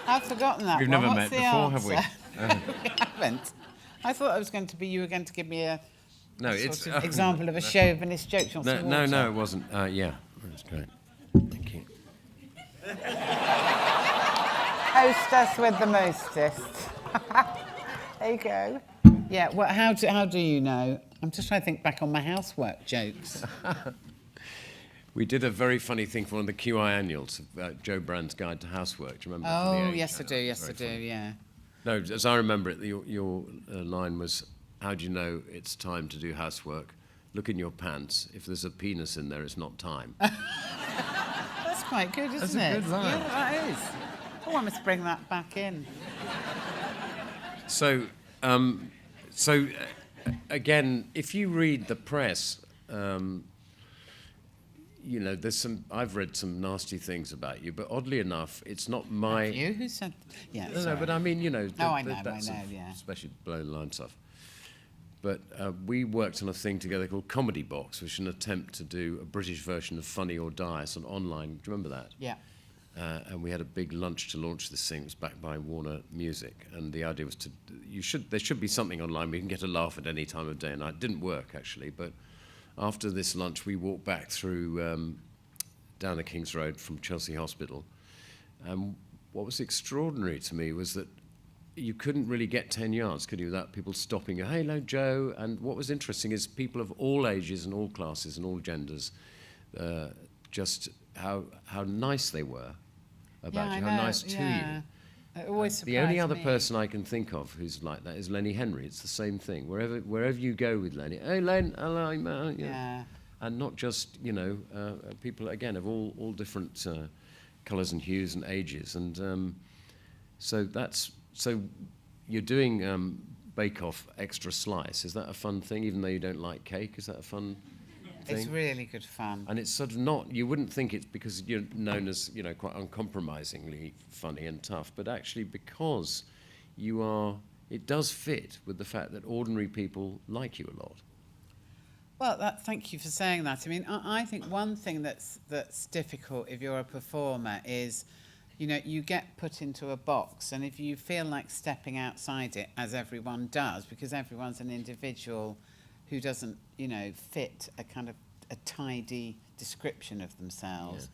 I've forgotten that We've one. never What's met the before, have we? We haven't. I thought you were going to give me a it's example of a chauvinist joke. No, it wasn't. Yeah, that's great. Thank you. Hostess with the mostest. There you go. Yeah, well, how do you know? I'm just trying to think back on my housework jokes. We did a very funny thing for one of the QI annuals, Joe Brand's Guide to Housework. Do you remember? Oh, yes, I do. Yes, I do. Yeah. No, as I remember it, your line was, how do you know it's time to do housework? Look in your pants. If there's a penis in there, it's not time. That's quite good, isn't it? That's a good line. Yeah, that is. Oh, I must bring that back in. So again, if you read the press, I've read some nasty things about you, but oddly enough, it's not my... Have you? Who said... Yeah, No, but I mean, I know, yeah. Especially below-the-line stuff. But we worked on a thing together called Comedy Box, which is an attempt to do a British version of Funny or Die, sort of online. Do you remember that? Yeah. And we had a big lunch to launch this thing. It was backed by Warner Music, and the idea was there should be something online we can get a laugh at any time of day. And it didn't work actually, but after this lunch, we walked back through down the King's Road from Chelsea Hospital. And what was extraordinary to me was that you couldn't really get 10 yards, could you, without people stopping you, hey, hello, Joe. And what was interesting is people of all ages and all classes and all genders, just how nice they were about you, how nice to you. It always the only other me. person I can think of who's like that is Lenny Henry. It's the same thing. Wherever you go with Lenny, hey, Len, hello, man. Yeah. And not just, people, again, of all different colours and hues and ages. And so you're doing Bake Off Extra Slice. Is that a fun thing, even though you don't like cake? Is that a fun thing? It's really good fun. And it's sort of not, you wouldn't think it's because you're known as, quite uncompromisingly funny and tough, but actually because it does fit with the fact that ordinary people like you a lot. Well, thank you for saying that. I mean, I think one thing that's difficult if you're a performer is, you get put into a box, and if you feel like stepping outside it, as everyone does, because everyone's an individual who doesn't, fit a kind of a tidy description of themselves.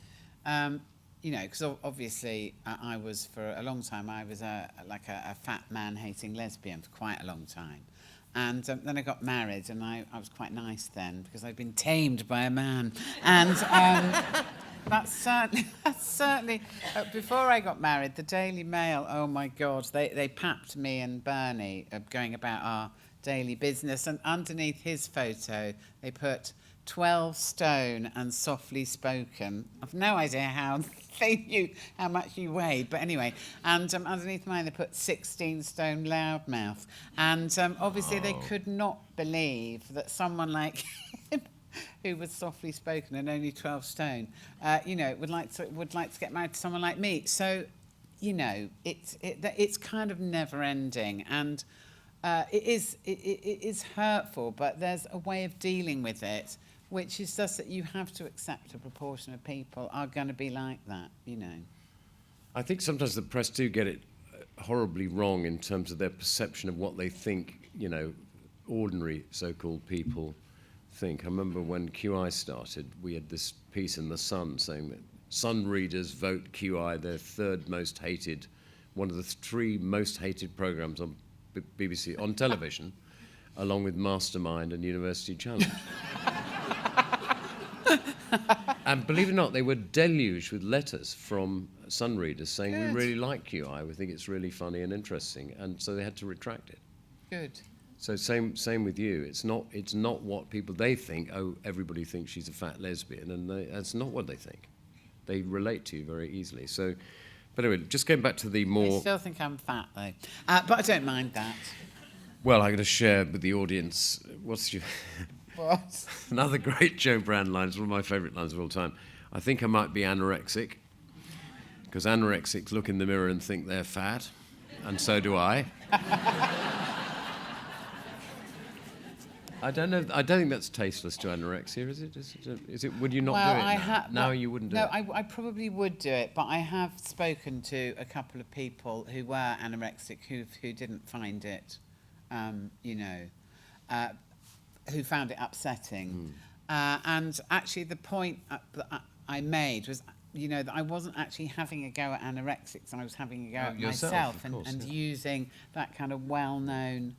Yeah. Because obviously I was, for a long time, I was a fat man-hating lesbian for quite a long time. And then I got married, and I was quite nice then, because I'd been tamed by a man. And that's certainly before I got married, the Daily Mail, oh my God, they papped me and Bernie going about our daily business, and underneath his photo they put 12 stone and softly spoken. I've no idea how they knew how much you weighed, but anyway. And underneath mine they put 16 stone loudmouth. And obviously they could not believe that someone like him, who was softly spoken and only 12 stone, would like to get married to someone like me. So, it's kind of never ending, and it is hurtful, but there's a way of dealing with it. which is just that you have to accept a proportion of people are going to be like that, you know. I think sometimes the press do get it horribly wrong in terms of their perception of what they think, you know, ordinary so-called people think. I remember when QI started, we had this piece in The Sun saying that Sun readers vote QI their third most hated, one of the three most hated programs on BBC, on television, along with Mastermind and University Challenge. And believe it or not, they were deluged with letters from Sun readers saying, Good. we really like QI, we think it's really funny and interesting, and so they had to retract it. Good. So same with you. It's not what people, they think, oh, everybody thinks she's a fat lesbian, and that's not what they think. They relate to you very easily. So, but anyway, just going back to the I more... still think I'm fat, though. But I don't mind that. Well, I'm going to share with the audience, what's your... What? Another great Joe Brand line, it's one of my favourite lines of all time. I think I might be anorexic, because anorexics look in the mirror and think they're fat, and so do I. I don't know. I don't think that's tasteless to anorexia, is it? Is it? Would you not do it? Now you wouldn't do it. No, I probably would do it, but I have spoken to a couple of people who were anorexic who didn't find it, who found it upsetting. And actually, the point that I made was, you know, that I wasn't actually having a go at anorexics. I was having a go at yourself, myself, of course, and yeah. using that kind of well-known,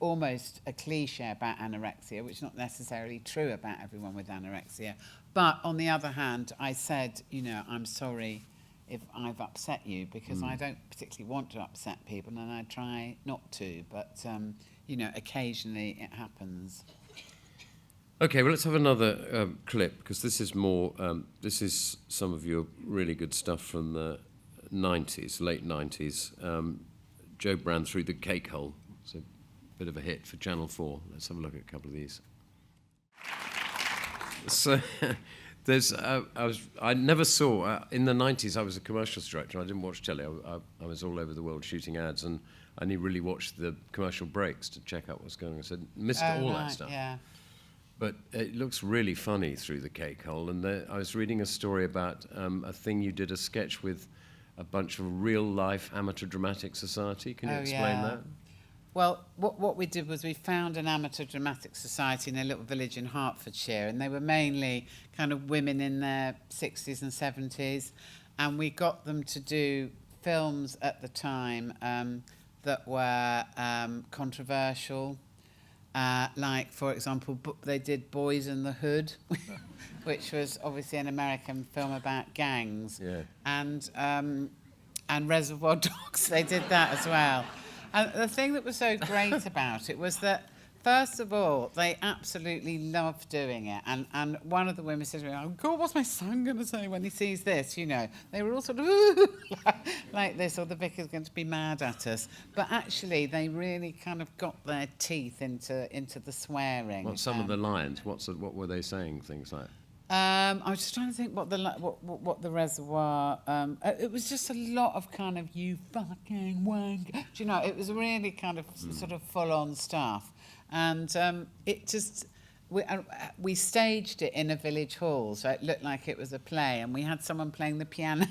almost a cliche about anorexia, which is not necessarily true about everyone with anorexia. But on the other hand, I said, you know, I'm sorry if I've upset you, because I don't particularly want to upset people, and I try not to, but, you know, occasionally it happens. Okay, well, let's have another clip, because this is more, this is some of your really good stuff from the 90s, late 90s. Joe Brand Through the Cake Hole. It's a bit of a hit for Channel 4. Let's have a look at a couple of these. So, I never saw, in the 90s, I was a commercials director. I didn't watch telly. I was all over the world shooting ads, and I only really watched the commercial breaks to check out what's going on. So missed all that stuff. Yeah. But it looks really funny Through the Cake Hole. And I was reading a story about a thing you did, a sketch with a bunch of real-life amateur dramatic society. Can you explain that? Well, what we did was we found an amateur dramatic society in a little village in Hertfordshire, and they were mainly kind of women in their 60s and 70s, and we got them to do films at the time that were controversial. Like, for example, they did Boys in the Hood, which was obviously an American film about gangs. Yeah. And Reservoir Dogs, they did that as well. And the thing that was so great about it was that, first of all, they absolutely loved doing it. And one of the women said to me, oh, God, what's my son going to say when he sees this? You know, they were all sort of like this, or the vicar's going to be mad at us. But actually, they really kind of got their teeth into the swearing. What's some of the lines? What were they saying, things like? I was just trying to think what the reservoir. It was just a lot of kind of you fucking wank. Do you know? It was really kind of sort of full on stuff, and it just we staged it in a village hall, so it looked like it was a play, and we had someone playing the piano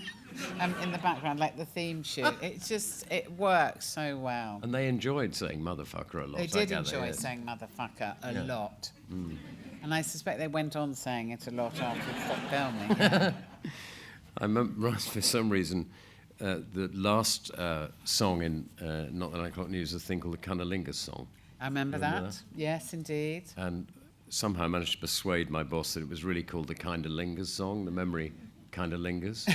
in the background, like the theme tune. It worked so well. And they enjoyed saying motherfucker a lot. They did enjoy saying motherfucker a lot. And I suspect they went on saying it a lot after we stopped filming. I remember, for some reason, the last song in Not the 9 O'Clock News is a thing called the Cunnilingus song. I remember that. Yes, indeed. And somehow I managed to persuade my boss that it was really called the Kinda Lingers song, the memory Kinda Lingers.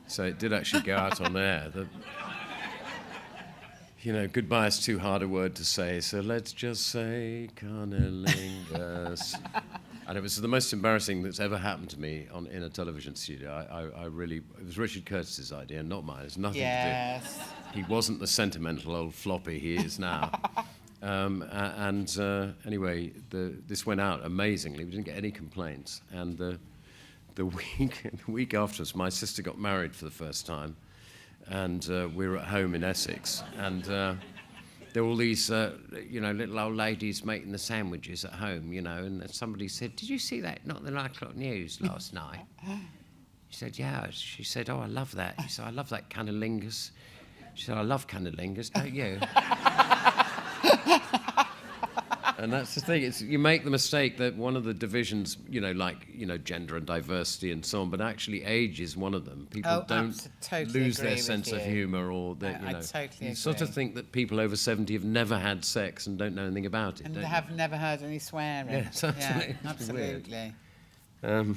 So it did actually go out on air. You know, goodbye is too hard a word to say, so let's just say cunnilingus. And it was the most embarrassing that's ever happened to me in a television studio. I really, it was Richard Curtis's idea, not mine. It's nothing to do. He wasn't the sentimental old floppy he is now. Anyway, this went out amazingly. We didn't get any complaints. And the week afterwards, my sister got married for the first time. And we were at home in Essex, and there were all these, little old ladies making the sandwiches at home, and somebody said, "Did you see that? Not the 9 o'clock news last night?" She said, "Yeah." She said, "Oh, I love that." She said, "I love that kind of lingers." She said, "I love kind of lingers, don't you?" And that's the thing. You make the mistake that one of the divisions, gender and diversity and so on, but actually age is one of them. People don't totally lose their agree sense with of you. humour, or I totally you sort of agree. think that people over 70 have never had sex and don't know anything about it. And don't have never heard any swearing. Yes, absolutely. Yeah, It's weird.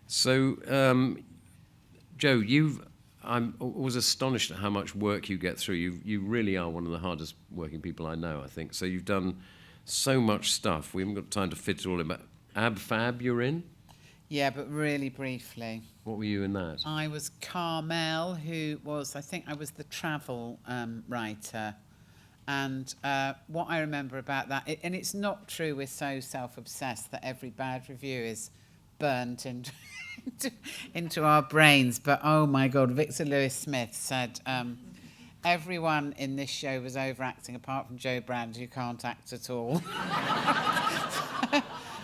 absolutely. Joe, I'm always astonished at how much work you get through. You really are one of the hardest working people I know, I think. So you've done so much stuff. We haven't got time to fit it all in, but Ab Fab you're in? Yeah, but really briefly. What were you in that? I was Carmel, I think I was the travel writer. And what I remember about that, and it's not true, we're so self-obsessed that every bad review is burnt into our brains. But oh my God, Victor Lewis Smith said, everyone in this show was overacting apart from Joe Brand, who can't act at all.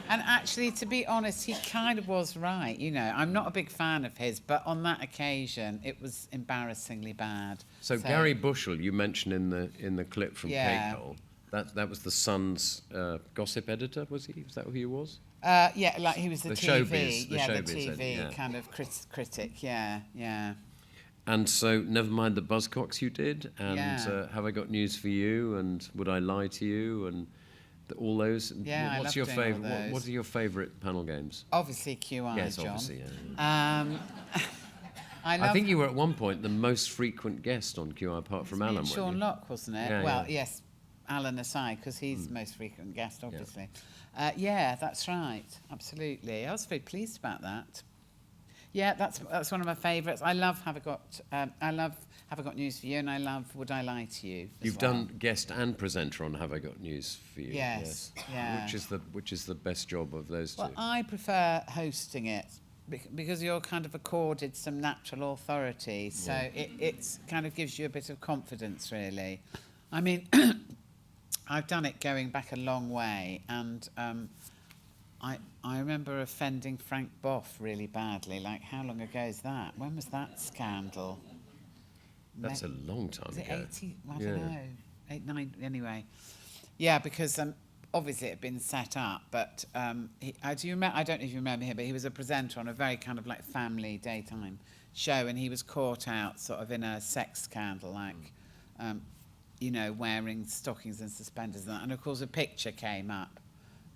And actually, to be honest, he kind of was right. I'm not a big fan of his, but on that occasion, it was embarrassingly bad. So Gary Bushell, you mentioned in the clip from Yeah. Cake Hole, that was the Sun's gossip editor, was he? Was that who he was? Like he was the TV, showbiz, the showbiz TV editor, yeah. kind of critic, yeah. And so, never mind the Buzzcocks you did, and Yeah. Have I Got News for You, and Would I Lie to You, and all those. Yeah, I What's love your doing all favourite? those. What are your favourite panel games? Obviously QI, Yes, John. obviously. Yeah. I think you were at one point the most frequent guest on QI, apart from Alan. weren't Sean you? Locke, wasn't it? Yeah, well, yeah. yes, Alan aside, because he's the most frequent guest, obviously. Yeah, that's right. Absolutely. I was very pleased about that. Yeah, that's one of my favourites. I love Have I Got News for You, and I love Would I Lie to You. You've done guest and presenter on Have I Got News for You? Yes, yeah. Which is the best job of those two? Well, I prefer hosting it because you're kind of accorded some natural authority, so it's kind of gives you a bit of confidence, really. I mean, I've done it going back a long way, and I remember offending Frank Boff really badly. Like, how long ago is that? When was that scandal? That's a long time Was it ago. 80? I don't know. 8, 9, anyway. Yeah, because obviously it had been set up, but I don't know if you remember him, but he was a presenter on a very kind of like family daytime show, and he was caught out sort of in a sex scandal, like, wearing stockings and suspenders and that. And of course a picture came up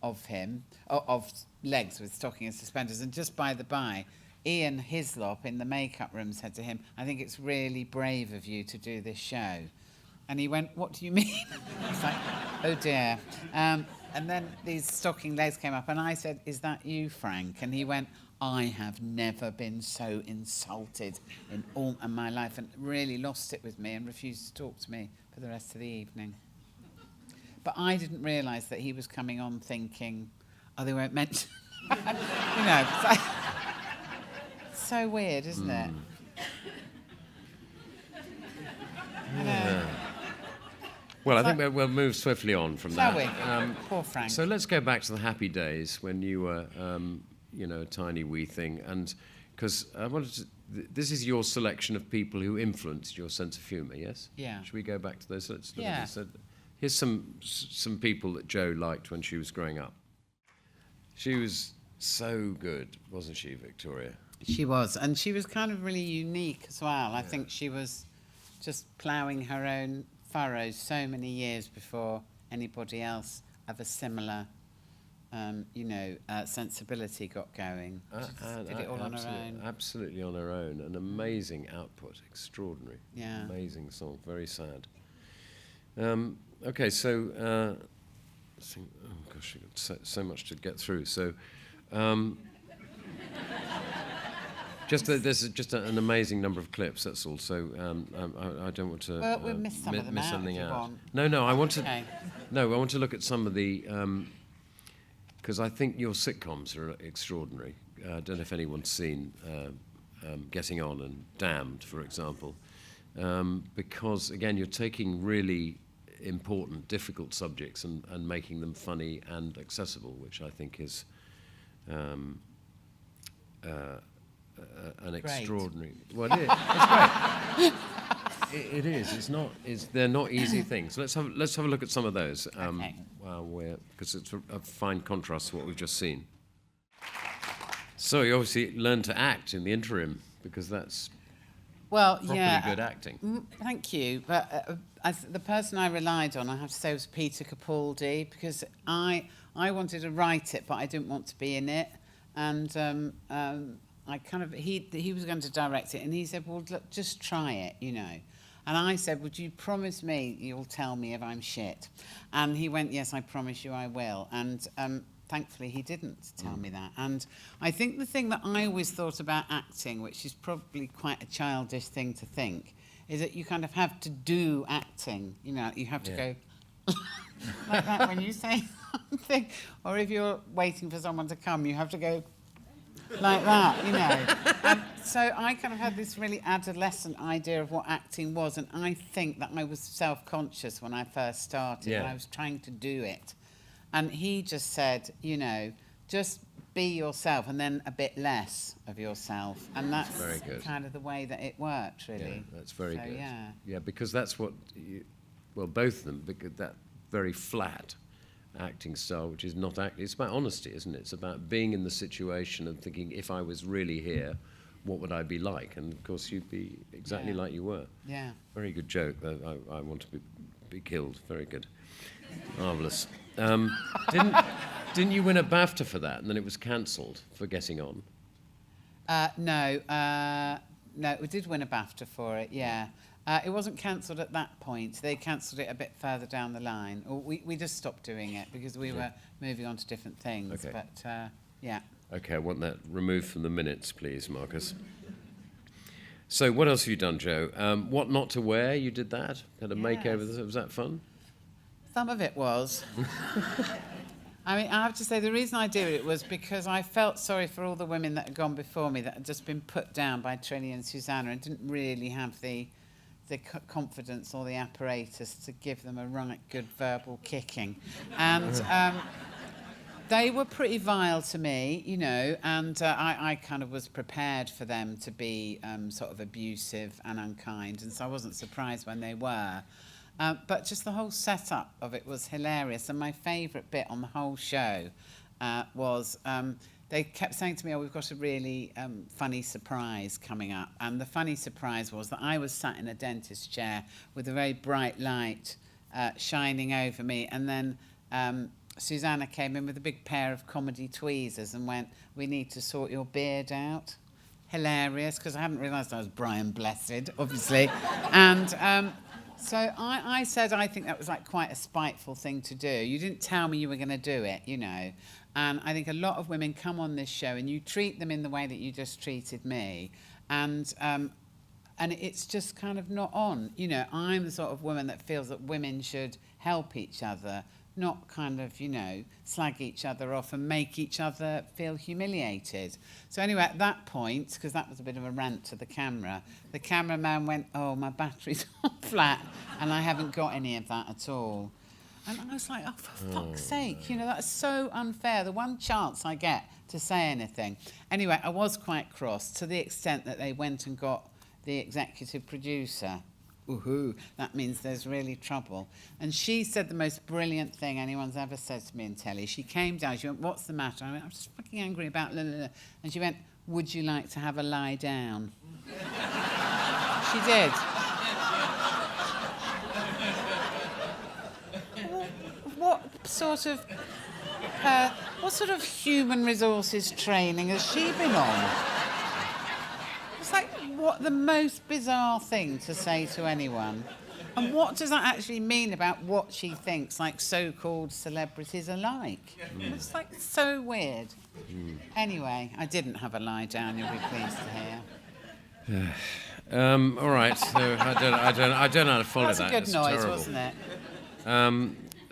of him, of legs with stockings and suspenders, and just by the by, Ian Hislop in the makeup room said to him, "I think it's really brave of you to do this show." And he went, "What do you mean?" It's like, oh dear. And then these stocking legs came up, and I said, "Is that you, Frank?" And he went, "I have never been so insulted in all of my life," and really lost it with me and refused to talk to me for the rest of the evening. But I didn't realise that he was coming on thinking, "Oh, they weren't meant to." So weird, isn't it? Well, I think we'll move swiftly on from Shall that. we? Poor Frank. So let's go back to the happy days when you were, a tiny wee thing, and because I wanted to. This is your selection of people who influenced your sense of humour, yes? Yeah. Should we go back to those? Let's look at Yeah. this. Here's some people that Jo liked when she was growing up. She was so good, wasn't she, Victoria? She was, and she was kind of really unique as well. I think she was just ploughing her own furrows so many years before anybody else of a similar, sensibility got going. She just did it all on her own. Absolutely on her own. An amazing output, extraordinary. Yeah. Amazing song, very sad. Okay, so, oh gosh, you've got so much to get through. So, there's just an amazing number of clips. That's all. So I don't want to We'll miss some of them miss out something if you out. want. No, I want to. Okay. No, I want to look at some of the because I think your sitcoms are extraordinary. I don't know if anyone's seen Getting On and Damned, for example, because again you're taking really important, difficult subjects and making them funny and accessible, which I think is an extraordinary. Well, it is. It's great. It is. It's not. They're not easy things. Let's have a look at some of those. Okay. Because it's a fine contrast to what we've just seen. So you obviously learned to act in the interim, because that's properly good acting. Thank you. But the person I relied on, I have to say, was Peter Capaldi, because I wanted to write it, but I didn't want to be in it. And I kind of he was going to direct it, and he said, "Well, look, just try it, you know." And I said, "Would you promise me you'll tell me if I'm shit?" And he went, "Yes, I promise you I will." And thankfully, he didn't tell me that. And I think the thing that I always thought about acting, which is probably quite a childish thing to think, is that you kind of have to do acting. You know, you have to go like that when you say something. Or if you're waiting for someone to come, you have to go like that, you know. And so I kind of had this really adolescent idea of what acting was, and I think that I was self-conscious when I first started, and I was trying to do it. And he just said, you know, just be yourself and then a bit less of yourself. And that's very good. Kind of the way that it worked, really. Yeah, that's very good. Yeah, because that's what, both of them, because that very flat acting style, which is not acting. It's about honesty, isn't it? It's about being in the situation and thinking, if I was really here, what would I be like? And of course, you'd be exactly like you were. Yeah. Very good joke. I want to be killed. Very good. Marvellous. Didn't you win a BAFTA for that, and then it was cancelled for getting on? No, we did win a BAFTA for it, yeah. It wasn't cancelled at that point. They cancelled it a bit further down the line. Or we just stopped doing it because we were moving on to different things. Okay. But, yeah. Okay, I want that removed from the minutes, please, Marcus. So what else have you done, Joe? What not to wear, you did that? Had a makeover, was that fun? Some of it was. I mean, I have to say, the reason I did it was because I felt sorry for all the women that had gone before me that had just been put down by Trinny and Susanna and didn't really have the confidence or the apparatus to give them a right good verbal kicking. And they were pretty vile to me, you know, and I kind of was prepared for them to be sort of abusive and unkind, and so I wasn't surprised when they were. But just the whole setup of it was hilarious. And my favourite bit on the whole show was they kept saying to me, "Oh, we've got a really funny surprise coming up." And the funny surprise was that I was sat in a dentist chair with a very bright light shining over me. And then Susanna came in with a big pair of comedy tweezers and went, "We need to sort your beard out." Hilarious, because I hadn't realised I was Brian Blessed, obviously. And so I said I think that was like quite a spiteful thing to do. You didn't tell me you were going to do it, you know. And I think a lot of women come on this show and you treat them in the way that you just treated me. And it's just kind of not on. You know, I'm the sort of woman that feels that women should help each other, not kind of, you know, slag each other off and make each other feel humiliated. So anyway, at that point, because that was a bit of a rant to the cameraman went, "Oh, my battery's on flat and I haven't got any of that at all." And I was like, "Oh, for fuck's sake, you know, that's so unfair. The one chance I get to say anything." Anyway, I was quite cross to the extent that they went and got the executive producer. Woohoo, that means there's really trouble. And she said the most brilliant thing anyone's ever said to me in telly. She came down, she went, "What's the matter?" I went, "I'm just fucking angry about blah, blah, blah." And she went, "Would you like to have a lie down?" She did. What sort of human resources training has she been on? It's like, what the most bizarre thing to say to anyone. And what does that actually mean about what she thinks, like, so-called celebrities are like? It's, like, so weird. Anyway, I didn't have a lie down, you'll be pleased to hear. All right, so I don't know how to follow that. That's a good it's noise, terrible. wasn't it?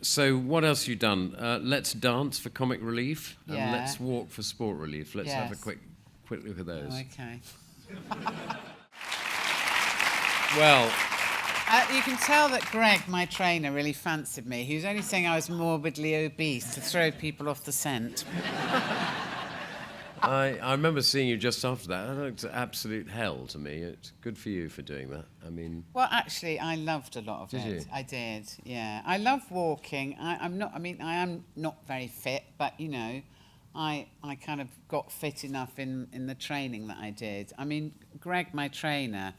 So what else have you done? Let's dance for comic relief, and Yeah. let's walk for sport relief. Let's have a Yes. quick look at those. Oh, okay. Well, You can tell that Greg, my trainer, really fancied me. He was only saying I was morbidly obese to throw people off the scent. I remember seeing you just after that. That looked absolute hell to me. It's good for you for doing that. I mean... Well, actually, I loved a lot of it. Did you? I did, yeah. I love walking. I am not very fit, but, you know, I kind of got fit enough in the training that I did. I mean, Greg, my trainer,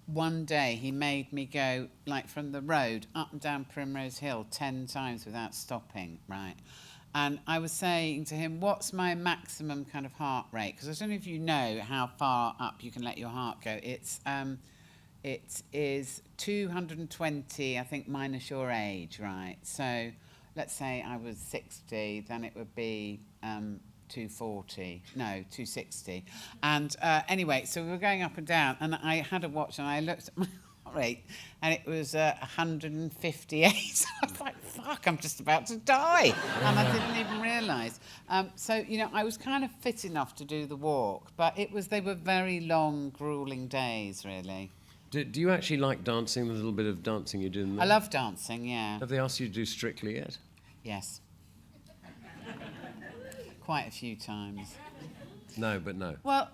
one day he made me go, like, from the road up and down Primrose Hill 10 times without stopping, right? And I was saying to him, what's my maximum kind of heart rate? Because I don't know if you know how far up you can let your heart go. It is 220, I think, minus your age, right? So let's say I was 60, then it would be 260. And anyway, so we were going up and down, and I had a watch, and I looked at my heart rate, and it was 158. I was like, fuck, I'm just about to die. And I didn't even realise. So, you know, I was kind of fit enough to do the walk, but they were very long, gruelling days, really. Do you actually like dancing, the little bit of dancing you did in there? I love dancing, yeah. Have they asked you to do Strictly yet? Yes. Quite a few times. No, but no. Well,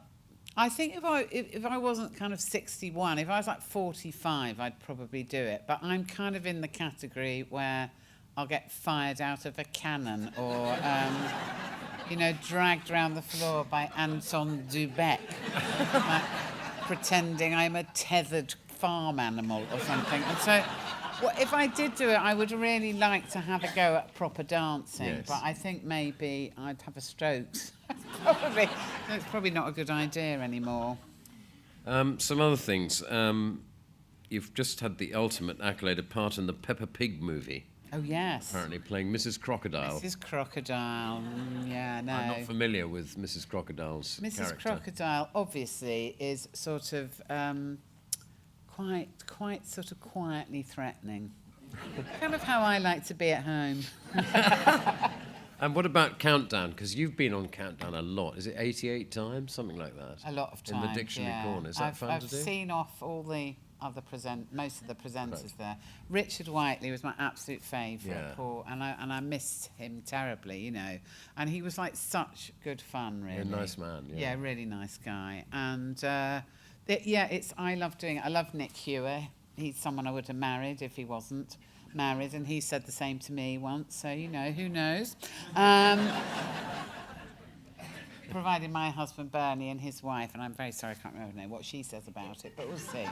I think if I wasn't kind of 61, if I was like 45, I'd probably do it. But I'm kind of in the category where I'll get fired out of a cannon or, you know, dragged around the floor by Anton Dubek, like, pretending I'm a tethered farm animal or something. And so, well, if I did do it, I would really like to have a go at proper dancing. Yes. But I think maybe I'd have a stroke. It's probably not a good idea anymore. Some other things. You've just had the ultimate accolade, a part in the Peppa Pig movie. Oh, yes. Apparently playing Mrs. Crocodile. Mrs. Crocodile, yeah, no. I'm not familiar with Mrs. Crocodile's Mrs. character. Crocodile, obviously, is sort of quite sort of quietly threatening. Kind of how I like to be at home. And what about Countdown? Because you've been on Countdown a lot. Is it 88 times? Something like that? A lot of times, in the dictionary yeah. corner. Is that fun I've to do? seen off all the other most of the presenters there. Richard Whiteley was my absolute favourite, Yeah. Paul, and I missed him terribly, you know. And he was like such good fun, really. A nice man, yeah. Yeah, really nice guy. And I love doing it. I love Nick Hewer. He's someone I would have married if he wasn't married, and he said the same to me once, so, you know, who knows. Provided my husband Bernie and his wife, and I'm very sorry I can't remember her name, what she says about it, but we'll see.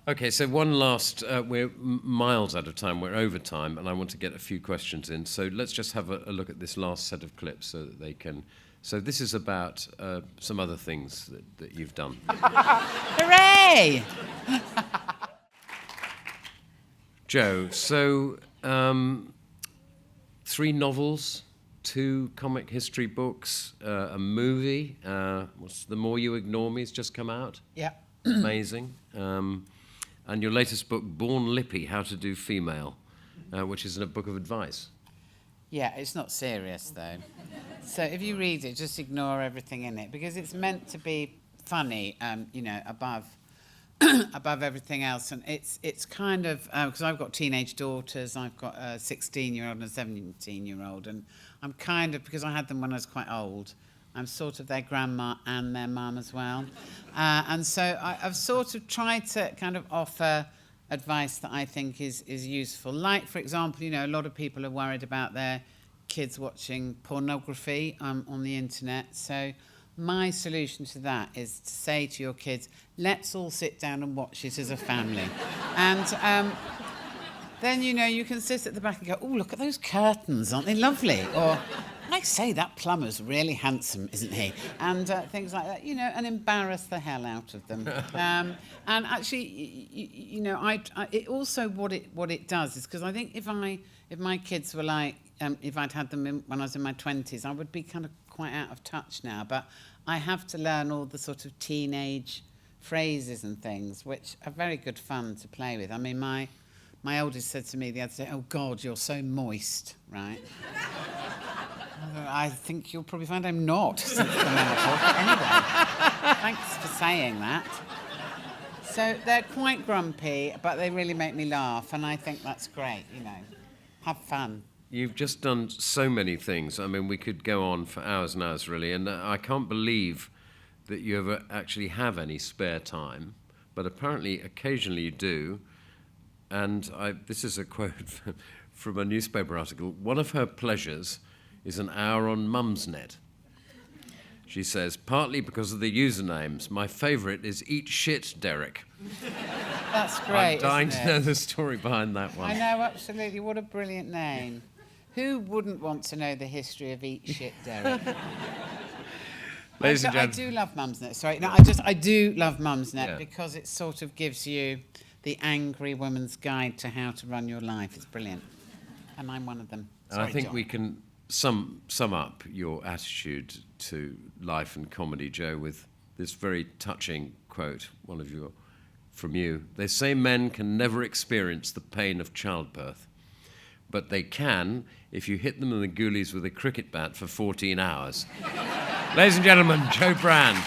Okay, so one last, we're miles out of time, we're over time, and I want to get a few questions in. So let's just have a look at this last set of clips so that they can... So this is about some other things that you've done. Hooray! Joe, so 3 novels, 2 comic history books, a movie, what's The More You Ignore Me has just come out. Yeah. Amazing. And your latest book, Born Lippy, How to Do Female, which is a book of advice. Yeah, it's not serious, though. So if you read it, just ignore everything in it, because it's meant to be funny, you know, above everything else. And it's kind of, because I've got teenage daughters, I've got a 16-year-old and a 17-year-old, and I'm kind of, because I had them when I was quite old, I'm sort of their grandma and their mum as well. And so I've sort of tried to kind of offer advice that I think is useful. Like, for example, you know, a lot of people are worried about their kids watching pornography on the internet. So my solution to that is to say to your kids, let's all sit down and watch it as a family. And then, you know, you can sit at the back and go, oh, look at those curtains, aren't they lovely? Or, I say, that plumber's really handsome, isn't he? And things like that, you know, and embarrass the hell out of them. And actually, you know, it also what it does is, because I think if my kids were like, if I'd had them when I was in my 20s, I would be kind of quite out of touch now. But I have to learn all the sort of teenage phrases and things, which are very good fun to play with. I mean, my oldest said to me the other day, oh, God, you're so moist, right? I think you'll probably find I'm not since the menopause. But anyway, thanks for saying that. So they're quite grumpy, but they really make me laugh, and I think that's great, you know. Have fun. You've just done so many things. I mean, we could go on for hours and hours, really, and I can't believe that you ever actually have any spare time, but apparently occasionally you do. And this is a quote from a newspaper article. One of her pleasures is an hour on Mumsnet. She says, partly because of the usernames. My favourite is Eat Shit, Derek. That's great. I'm dying isn't to it? know the story behind that one. I know, absolutely. What a brilliant name. Who wouldn't want to know the history of Eat Shit, Derek? Ladies and I gentlemen. do love Mumsnet. Sorry, no, I do love Mumsnet because it sort of gives you the angry woman's guide to how to run your life. It's brilliant, and I'm one of them. And I think John. we can sum up your attitude to life and comedy, Joe, with this very touching quote, from you. They say men can never experience the pain of childbirth, but they can if you hit them in the goolies with a cricket bat for 14 hours. Ladies and gentlemen, Joe Brand.